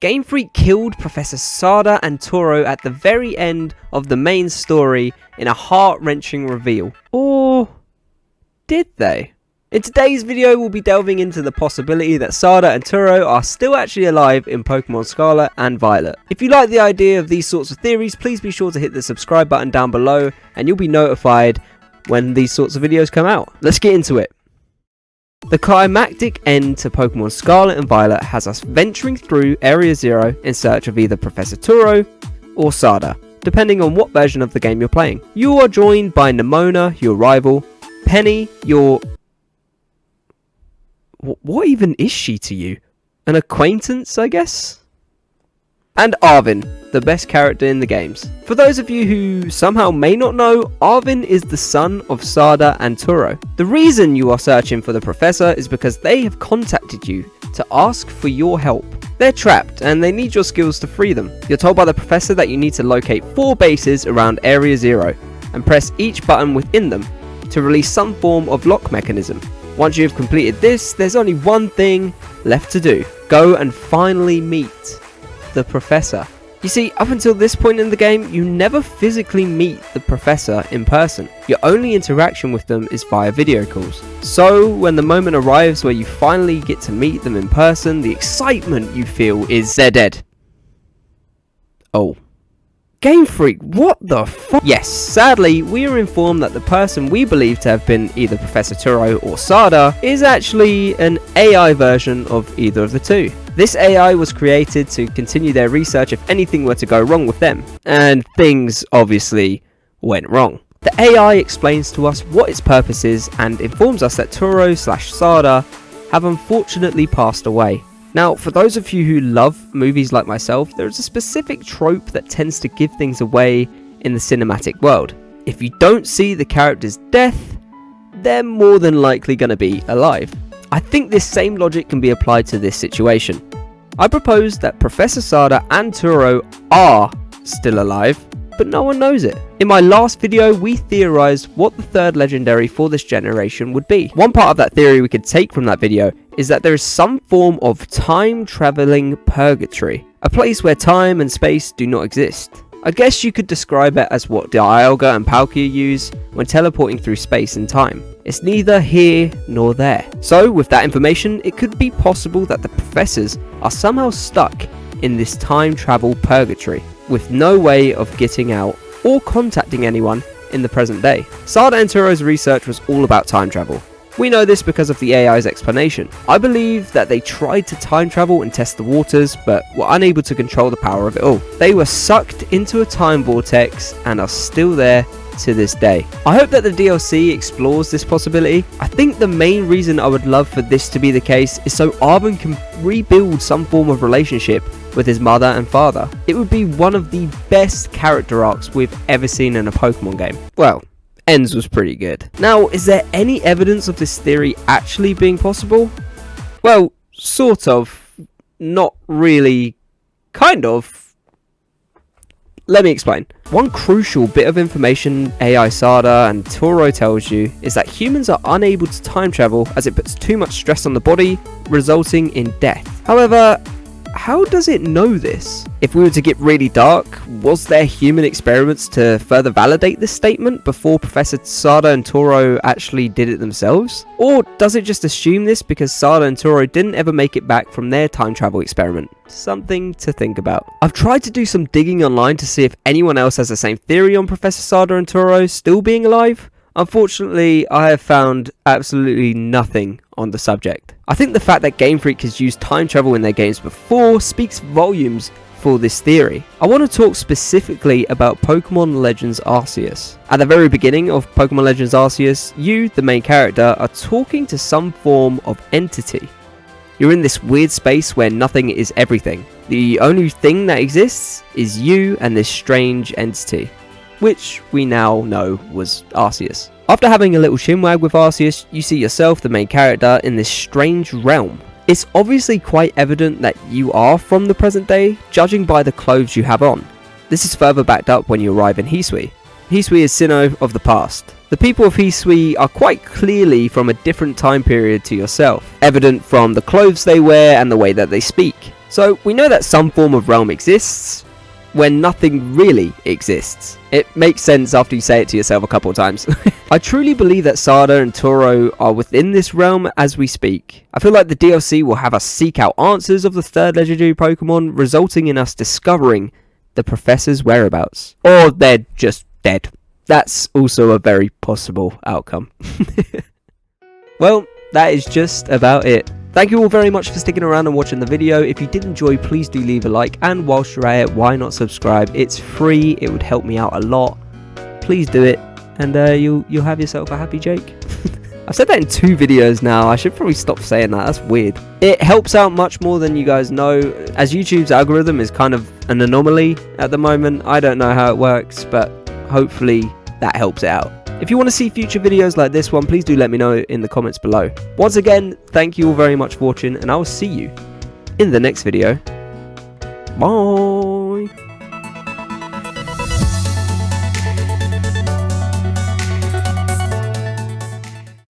GameFreak killed Professor Sada and Turo at the very end of the main story in a heart-wrenching reveal. Or did they? In today's video, we'll be delving into the possibility that Sada and Turo are still actually alive in Pokémon Scarlet and Violet. If you like the idea of these sorts of theories, please be sure to hit the subscribe button down below and you'll be notified when these sorts of videos come out. Let's get into it. The climactic end to Pokémon Scarlet and Violet has us venturing through Area 0 in search of either Professor Turo or Sada, depending on what version of the game you're playing. You are joined by Nemona, your rival, Penny, your... What even is she to you? An acquaintance, I guess? And Arvin, the best character in the games. For those of you who somehow may not know, Arvin is the son of Sada and Turo. The reason you are searching for the professor is because they have contacted you to ask for your help. They're trapped and they need your skills to free them. You're told by the professor that you need to locate 4 bases around Area 0 and press each button within them to release some form of lock mechanism. Once you've completed this, there's only one thing left to do. Go and finally meet the professor. You see, up until this point in the game, you never physically meet the professor in person. Your only interaction with them is via video calls. So when the moment arrives where you finally get to meet them in person, the excitement you feel is dead. Oh. GameFreak, what the fuck? Yes, sadly, we are informed that the person we believe to have been either Professor Turo or Sada is actually an AI version of either of the two. This AI was created to continue their research if anything were to go wrong with them. And things obviously went wrong. The AI explains to us what its purpose is and informs us that Turo/Sada have unfortunately passed away. Now, for those of you who love movies like myself, there is a specific trope that tends to give things away in the cinematic world. If you don't see the character's death, they're more than likely going to be alive. I think this same logic can be applied to this situation. I propose that Professor Sada and Turo are still alive, but no one knows it. In my last video, we theorized what the third legendary for this generation would be. One part of that theory we could take from that video is that there is some form of time-traveling purgatory, a place where time and space do not exist. I guess you could describe it as what Dialga and Palkia use when teleporting through space and time. It's neither here nor there. So with that information, it could be possible that the professors are somehow stuck in this time travel purgatory with no way of getting out or contacting anyone in the present day. Sada and Turo's research was all about time travel. We know this because of the AI's explanation. I believe that they tried to time travel and test the waters, but were unable to control the power of it all. They were sucked into a time vortex and are still there to this day. I hope that the DLC explores this possibility. I think the main reason I would love for this to be the case is so Arvin can rebuild some form of relationship with his mother and father. It would be one of the best character arcs we've ever seen in a Pokemon game. Well, Ends was pretty good. Now, is there any evidence of this theory actually being possible? Well, sort of. Not really. Kind of. Let me explain. One crucial bit of information AI Sada and Turo tells you is that humans are unable to time travel as it puts too much stress on the body, resulting in death. However, how does it know this? If we were to get really dark, was there human experiments to further validate this statement before Professor Sada and Turo actually did it themselves? Or does it just assume this because Sada and Turo didn't ever make it back from their time travel experiment? Something to think about. I've tried to do some digging online to see if anyone else has the same theory on Professor Sada and Turo still being alive. Unfortunately, I have found absolutely nothing on the subject. I think the fact that GameFreak has used time travel in their games before speaks volumes for this theory. I want to talk specifically about Pokemon Legends Arceus. At the very beginning of Pokemon Legends Arceus, you, the main character, are talking to some form of entity. You're in this weird space where nothing is everything. The only thing that exists is you and this strange entity, which we now know was Arceus. After having a little chinwag with Arceus, you see yourself, the main character, in this strange realm. It's obviously quite evident that you are from the present day, judging by the clothes you have on. This is further backed up when you arrive in Hisui. Hisui is Sinnoh of the past. The people of Hisui are quite clearly from a different time period to yourself, evident from the clothes they wear and the way that they speak. So we know that some form of realm exists when nothing really exists. It makes sense after you say it to yourself a couple of times. I truly believe that Sada and Turo are within this realm as we speak. I feel like the DLC will have us seek out answers of the third legendary Pokemon, resulting in us discovering the professor's whereabouts. Or they're just dead. That's also a very possible outcome. Well, that is just about it. Thank you all very much for sticking around and watching the video. If you did enjoy, please do leave a like, and whilst you're at it, why not subscribe? It's free, it would help me out a lot. Please do it, and you'll have yourself a happy Jake. I've said that in 2 videos now. I should probably stop saying that, that's weird. It helps out much more than you guys know, as YouTube's algorithm is kind of an anomaly at the moment. I don't know how it works, but hopefully that helps it out. If you want to see future videos like this one, please do let me know in the comments below. Once again, thank you all very much for watching, and I will see you in the next video. Bye!